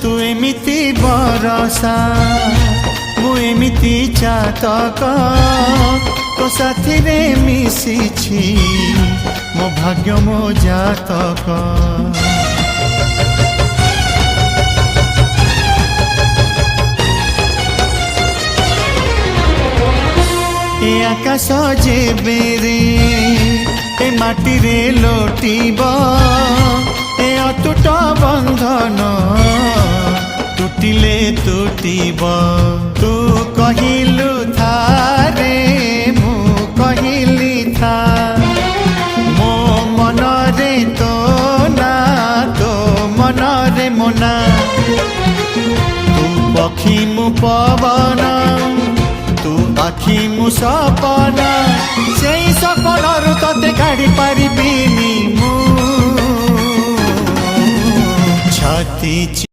तू एमिति बरसा मु एमिति चातक तो साथी रे मिशिछि मो भाग्य मो जातक। ए आकाश जेबे रे ए माटी रे लोटिब ए अटूट बंधन टूटिले टूटिब। तू कहिलु था रे मु कहिली था मो मन रे तो ना तो मन रे मोना। तू पक्षी मु पवन तू आखि मु सपना से सपनरु तते काढ़ी पारिबिनी मु छाती